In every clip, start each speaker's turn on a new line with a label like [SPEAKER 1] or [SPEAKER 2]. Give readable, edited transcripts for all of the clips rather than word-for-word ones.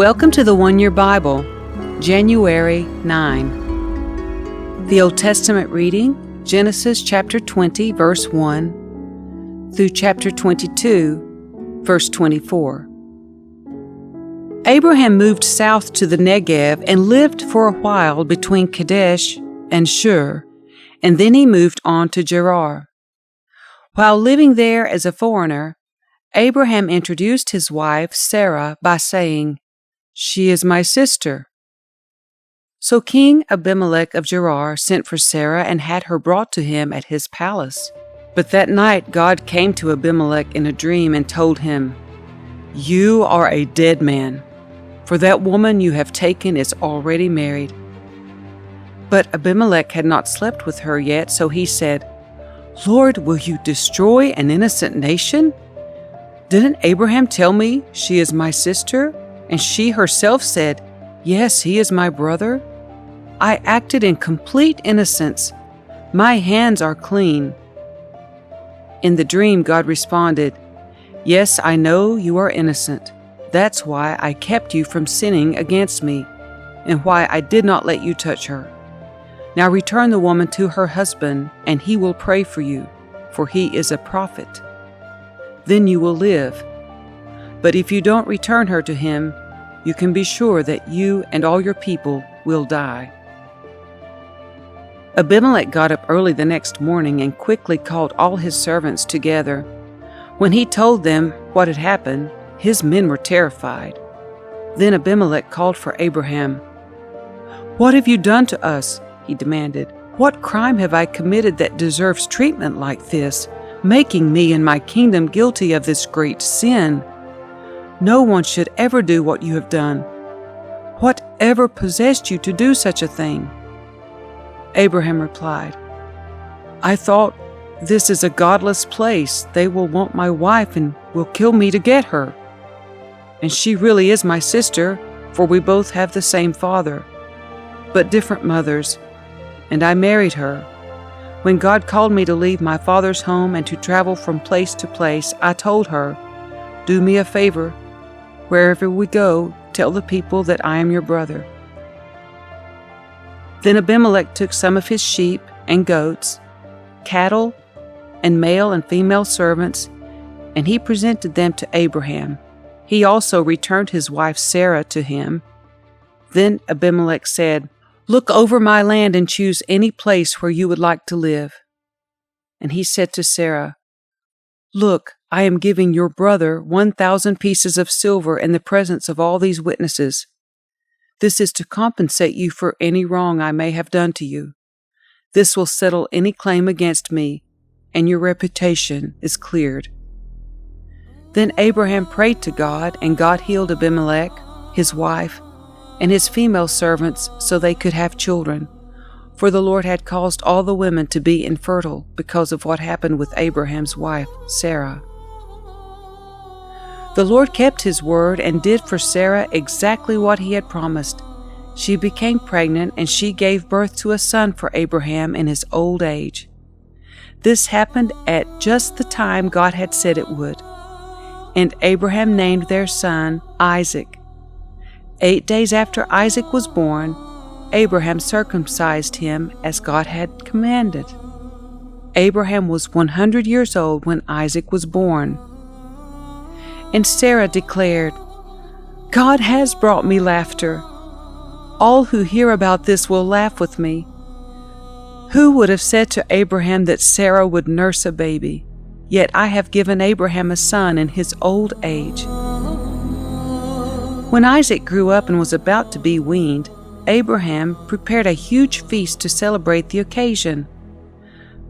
[SPEAKER 1] Welcome to the One Year Bible, January 9. The Old Testament reading, Genesis chapter 20, verse 1, through chapter 22, verse 24. Abraham moved south to the Negev and lived for a while between Kadesh and Shur, and then he moved on to Gerar. While living there as a foreigner, Abraham introduced his wife Sarah by saying, "She is my sister." So King Abimelech of Gerar sent for Sarah and had her brought to him at his palace. But that night God came to Abimelech in a dream and told him, "You are a dead man, for that woman you have taken is already married." But Abimelech had not slept with her yet, so he said, "Lord, will you destroy an innocent nation? Didn't Abraham tell me she is my sister? And she herself said, 'Yes, he is my brother.' I acted in complete innocence. My hands are clean." In the dream, God responded, "Yes, I know you are innocent. That's why I kept you from sinning against me, and why I did not let you touch her. Now return the woman to her husband, and he will pray for you, for he is a prophet. Then you will live. But if you don't return her to him, you can be sure that you and all your people will die." Abimelech got up early the next morning and quickly called all his servants together. When he told them what had happened, his men were terrified. Then Abimelech called for Abraham. "What have you done to us?" he demanded. "What crime have I committed that deserves treatment like this, making me and my kingdom guilty of this great sin? No one should ever do what you have done. What ever possessed you to do such a thing?" Abraham replied, "I thought, this is a godless place. They will want my wife and will kill me to get her. And she really is my sister, for we both have the same father, but different mothers, and I married her. When God called me to leave my father's home and to travel from place to place, I told her, 'Do me a favor. Wherever we go, tell the people that I am your brother.'" Then Abimelech took some of his sheep and goats, cattle, and male and female servants, and he presented them to Abraham. He also returned his wife Sarah to him. Then Abimelech said, "Look over my land and choose any place where you would like to live." And he said to Sarah, "Look, I am giving your brother 1,000 pieces of silver in the presence of all these witnesses. This is to compensate you for any wrong I may have done to you. This will settle any claim against me, and your reputation is cleared." Then Abraham prayed to God, and God healed Abimelech, his wife, and his female servants so they could have children, for the Lord had caused all the women to be infertile because of what happened with Abraham's wife, Sarah. The Lord kept his word and did for Sarah exactly what he had promised. She became pregnant, and she gave birth to a son for Abraham in his old age. This happened at just the time God had said it would. And Abraham named their son Isaac. 8 days after Isaac was born, Abraham circumcised him as God had commanded. Abraham was 100 years old when Isaac was born. And Sarah declared, "God has brought me laughter. All who hear about this will laugh with me. Who would have said to Abraham that Sarah would nurse a baby? Yet I have given Abraham a son in his old age." When Isaac grew up and was about to be weaned, Abraham prepared a huge feast to celebrate the occasion.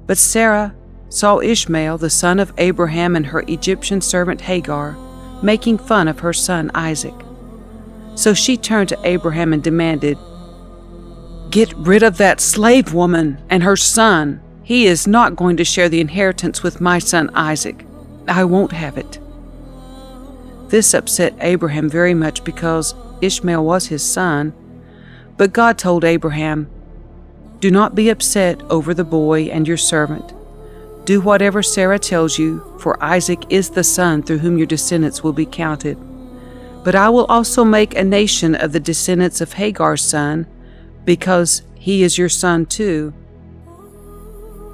[SPEAKER 1] But Sarah saw Ishmael, the son of Abraham, and her Egyptian servant Hagar, making fun of her son Isaac. So she turned to Abraham and demanded, "Get rid of that slave woman and her son. He is not going to share the inheritance with my son Isaac. I won't have it." This upset Abraham very much because Ishmael was his son. But God told Abraham, "Do not be upset over the boy and your servant. Do whatever Sarah tells you, for Isaac is the son through whom your descendants will be counted. But I will also make a nation of the descendants of Hagar's son, because he is your son too."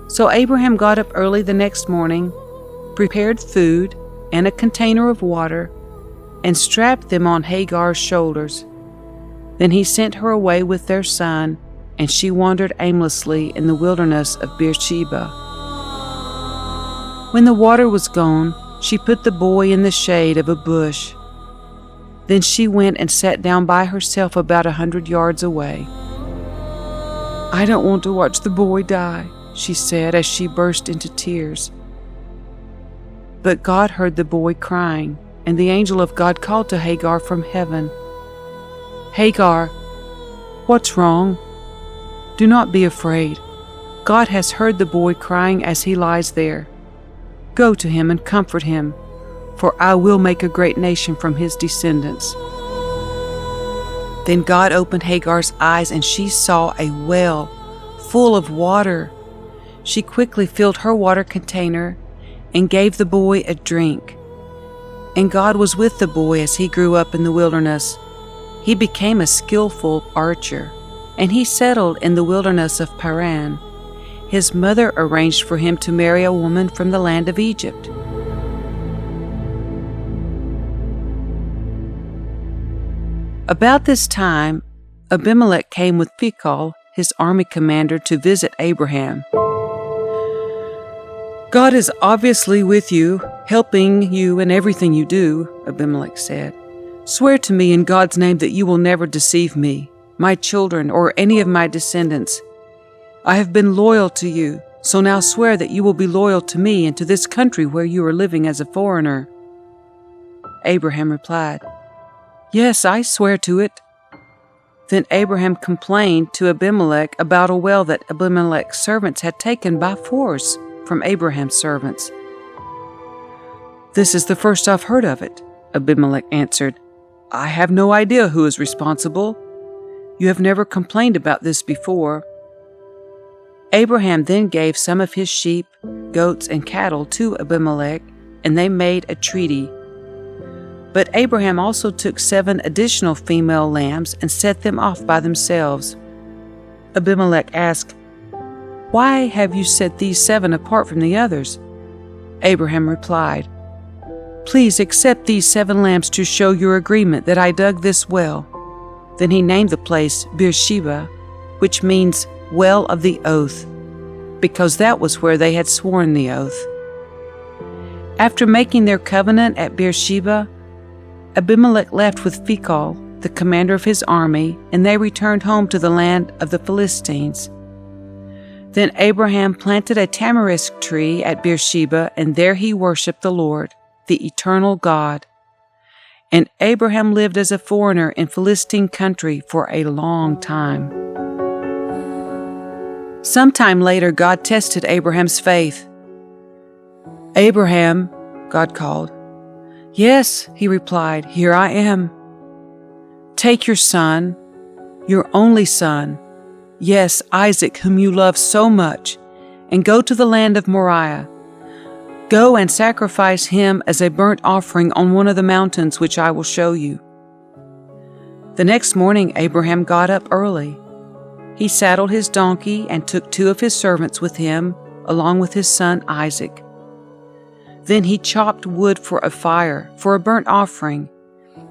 [SPEAKER 1] So Abraham got up early the next morning, prepared food and a container of water, and strapped them on Hagar's shoulders. Then he sent her away with their son, and she wandered aimlessly in the wilderness of Beersheba. When the water was gone, she put the boy in the shade of a bush. Then she went and sat down by herself about 100 yards away. "I don't want to watch the boy die," she said as she burst into tears. But God heard the boy crying, and the angel of God called to Hagar from heaven, "Hagar, what's wrong? Do not be afraid. God has heard the boy crying as he lies there. Go to him and comfort him, for I will make a great nation from his descendants." Then God opened Hagar's eyes, and she saw a well full of water. She quickly filled her water container and gave the boy a drink. And God was with the boy as he grew up in the wilderness. He became a skillful archer, and he settled in the wilderness of Paran. His mother arranged for him to marry a woman from the land of Egypt. About this time, Abimelech came with Phicol, his army commander, to visit Abraham. "God is obviously with you, helping you in everything you do," Abimelech said. "Swear to me in God's name that you will never deceive me, my children, or any of my descendants. I have been loyal to you, so now swear that you will be loyal to me and to this country where you are living as a foreigner." Abraham replied, "Yes, I swear to it." Then Abraham complained to Abimelech about a well that Abimelech's servants had taken by force from Abraham's servants. "This is the first I've heard of it," Abimelech answered. "I have no idea who is responsible. You have never complained about this before." Abraham then gave some of his sheep, goats, and cattle to Abimelech, and they made a treaty. But Abraham also took 7 additional female lambs and set them off by themselves. Abimelech asked, "Why have you set these 7 apart from the others?" Abraham replied, "Please accept these 7 lambs to show your agreement that I dug this well." Then he named the place Beersheba, which means well of the oath, because that was where they had sworn the oath. After making their covenant at Beersheba, Abimelech left with Phicol, the commander of his army, and they returned home to the land of the Philistines. Then Abraham planted a tamarisk tree at Beersheba, and there he worshipped the Lord, the eternal God. And Abraham lived as a foreigner in Philistine country for a long time. Sometime later, God tested Abraham's faith. "Abraham," God called. "Yes," he replied, "here I am." "Take your son, your only son, yes, Isaac, whom you love so much, and go to the land of Moriah. Go and sacrifice him as a burnt offering on one of the mountains which I will show you." The next morning Abraham got up early. He saddled his donkey and took 2 of his servants with him, along with his son Isaac. Then he chopped wood for a fire, for a burnt offering,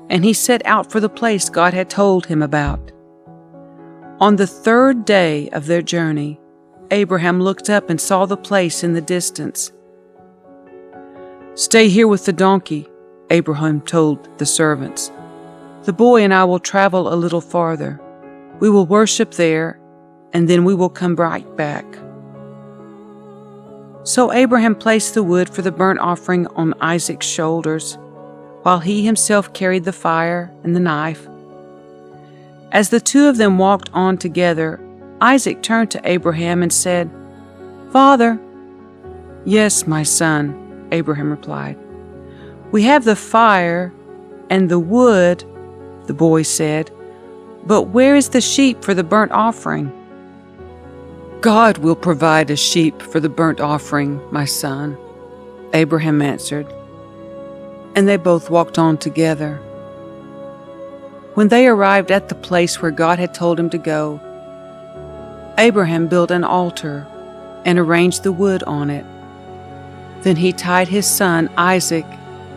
[SPEAKER 1] and he set out for the place God had told him about. On the 3rd day of their journey, Abraham looked up and saw the place in the distance. "Stay here with the donkey," Abraham told the servants. "The boy and I will travel a little farther. We will worship there, and then we will come right back." So Abraham placed the wood for the burnt offering on Isaac's shoulders, while he himself carried the fire and the knife. As the 2 of them walked on together, Isaac turned to Abraham and said, "Father." "Yes, my son," Abraham replied. "We have the fire and the wood," the boy said, "but where is the sheep for the burnt offering?" "God will provide a sheep for the burnt offering, my son," Abraham answered. And they both walked on together. When they arrived at the place where God had told him to go, Abraham built an altar and arranged the wood on it. Then he tied his son Isaac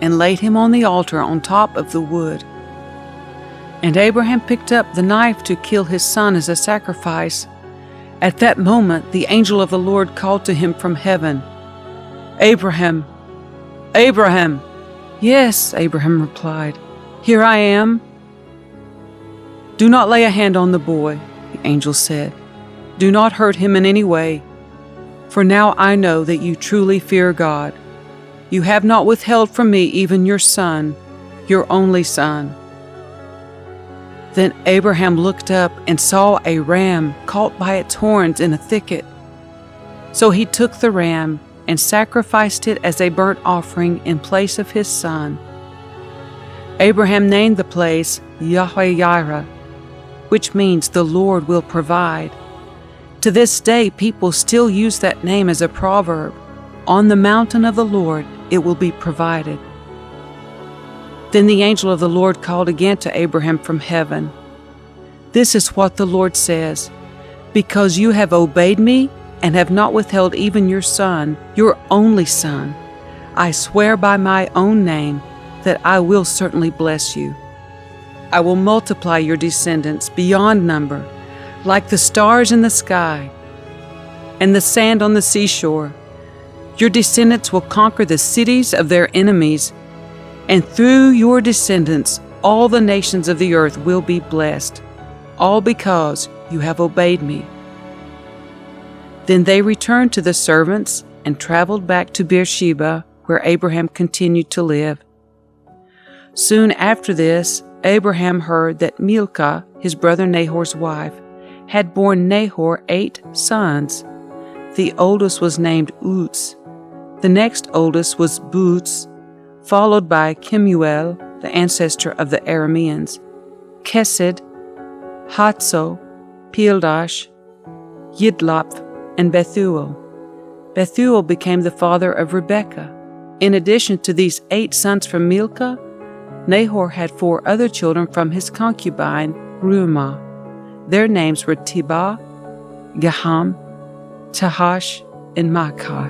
[SPEAKER 1] and laid him on the altar on top of the wood. And Abraham picked up the knife to kill his son as a sacrifice. At that moment, the angel of the Lord called to him from heaven, "Abraham, Abraham!" "Yes," Abraham replied, "here I am." "Do not lay a hand on the boy," the angel said. "Do not hurt him in any way, for now I know that you truly fear God. You have not withheld from me even your son, your only son." Then Abraham looked up and saw a ram caught by its horns in a thicket. So he took the ram and sacrificed it as a burnt offering in place of his son. Abraham named the place Yahweh-Yireh, which means the Lord will provide. To this day, people still use that name as a proverb. On the mountain of the Lord, it will be provided. Then the angel of the Lord called again to Abraham from heaven. "This is what the Lord says, because you have obeyed me and have not withheld even your son, your only son, I swear by my own name that I will certainly bless you. I will multiply your descendants beyond number, like the stars in the sky and the sand on the seashore. Your descendants will conquer the cities of their enemies, and through your descendants all the nations of the earth will be blessed, all because you have obeyed me." Then they returned to the servants and traveled back to Beersheba, where Abraham continued to live. Soon after this, Abraham heard that Milcah, his brother Nahor's wife, had borne Nahor 8 sons. The oldest was named Uz. The next oldest was Buz, followed by Kemuel, the ancestor of the Arameans, Kesed, Hatzo, Pildash, Yidlaph, and Bethuel. Bethuel became the father of Rebekah. In addition to these 8 sons from Milcah, Nahor had 4 other children from his concubine, Reumah. Their names were Tibah, Gaham, Tahash, and Maachah.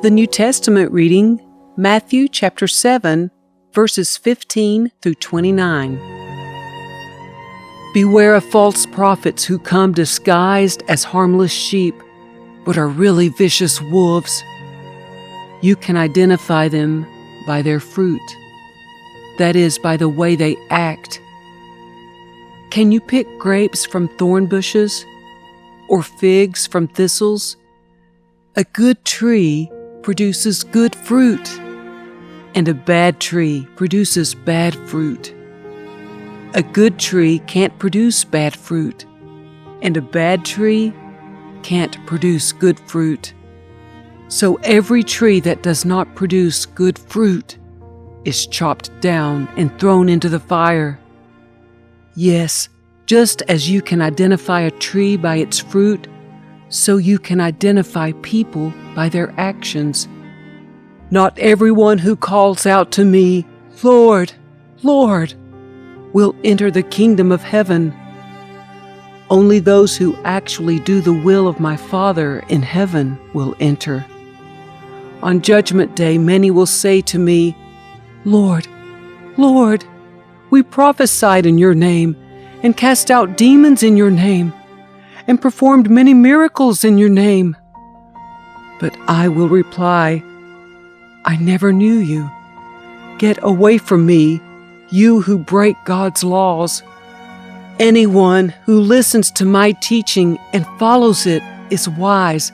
[SPEAKER 1] The New Testament reading, Matthew chapter 7, verses 15 through 29. Beware of false prophets who come disguised as harmless sheep, but are really vicious wolves. You can identify them by their fruit, that is, by the way they act. Can you pick grapes from thorn bushes or figs from thistles? A good tree produces good fruit, and a bad tree produces bad fruit. A good tree can't produce bad fruit, and a bad tree can't produce good fruit. So every tree that does not produce good fruit is chopped down and thrown into the fire. Yes, just as you can identify a tree by its fruit, so you can identify people by their actions. Not everyone who calls out to me, "Lord, Lord," will enter the kingdom of heaven. Only those who actually do the will of my Father in heaven will enter. On Judgment Day, many will say to me, "Lord, Lord, we prophesied in your name and cast out demons in your name and performed many miracles in your name." But I will reply, "I never knew you. Get away from me, you who break God's laws." Anyone who listens to my teaching and follows it is wise,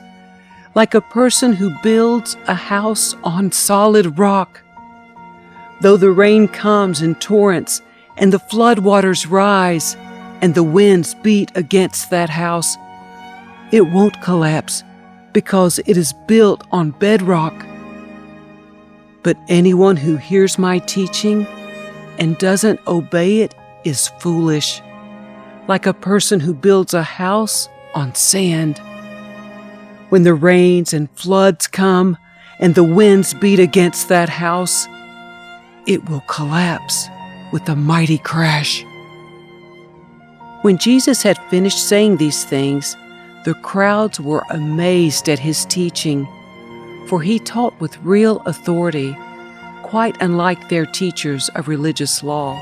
[SPEAKER 1] like a person who builds a house on solid rock. Though the rain comes in torrents and the floodwaters rise and the winds beat against that house, it won't collapse because it is built on bedrock. But anyone who hears my teaching and doesn't obey it is foolish, like a person who builds a house on sand. When the rains and floods come and the winds beat against that house, it will collapse with a mighty crash." When Jesus had finished saying these things, the crowds were amazed at his teaching, for he taught with real authority, quite unlike their teachers of religious law.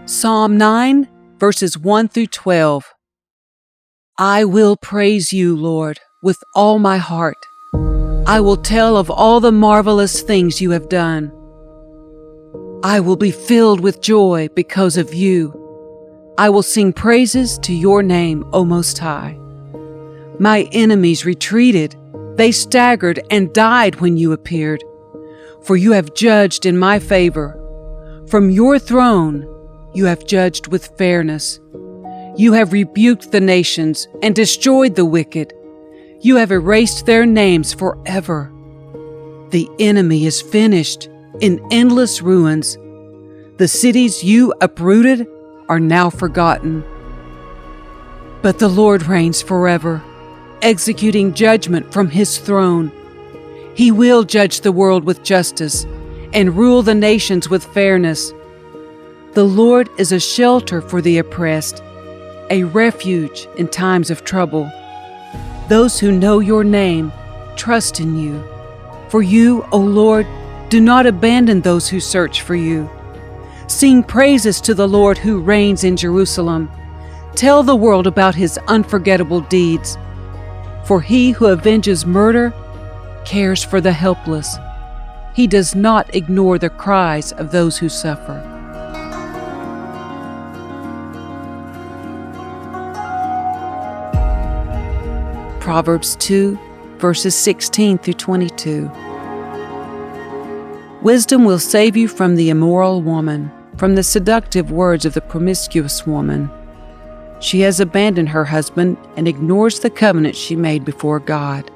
[SPEAKER 1] Psalm 9, verses 1 through 12. I will praise you, Lord, with all my heart. I will tell of all the marvelous things you have done. I will be filled with joy because of you. I will sing praises to your name, O Most High. My enemies retreated. They staggered and died when you appeared. For you have judged in my favor. From your throne, you have judged with fairness. You have rebuked the nations and destroyed the wicked. You have erased their names forever. The enemy is finished in endless ruins. The cities you uprooted are now forgotten. But the Lord reigns forever, executing judgment from his throne. He will judge the world with justice and rule the nations with fairness. The Lord is a shelter for the oppressed, a refuge in times of trouble. Those who know your name trust in you. For you, O Lord, do not abandon those who search for you. Sing praises to the Lord who reigns in Jerusalem. Tell the world about his unforgettable deeds. For he who avenges murder cares for the helpless. He does not ignore the cries of those who suffer. Proverbs 2, verses 16 through 22. Wisdom will save you from the immoral woman, from the seductive words of the promiscuous woman. She has abandoned her husband and ignores the covenant she made before God.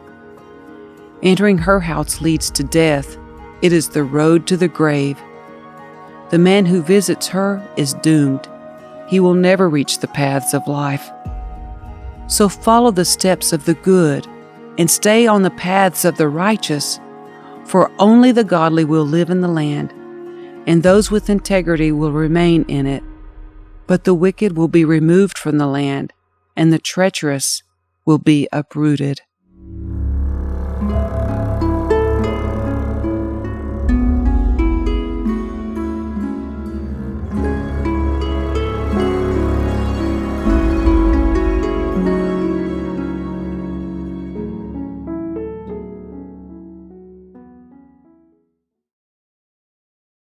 [SPEAKER 1] Entering her house leads to death. It is the road to the grave. The man who visits her is doomed. He will never reach the paths of life. So follow the steps of the good and stay on the paths of the righteous, for only the godly will live in the land, and those with integrity will remain in it. But the wicked will be removed from the land, and the treacherous will be uprooted.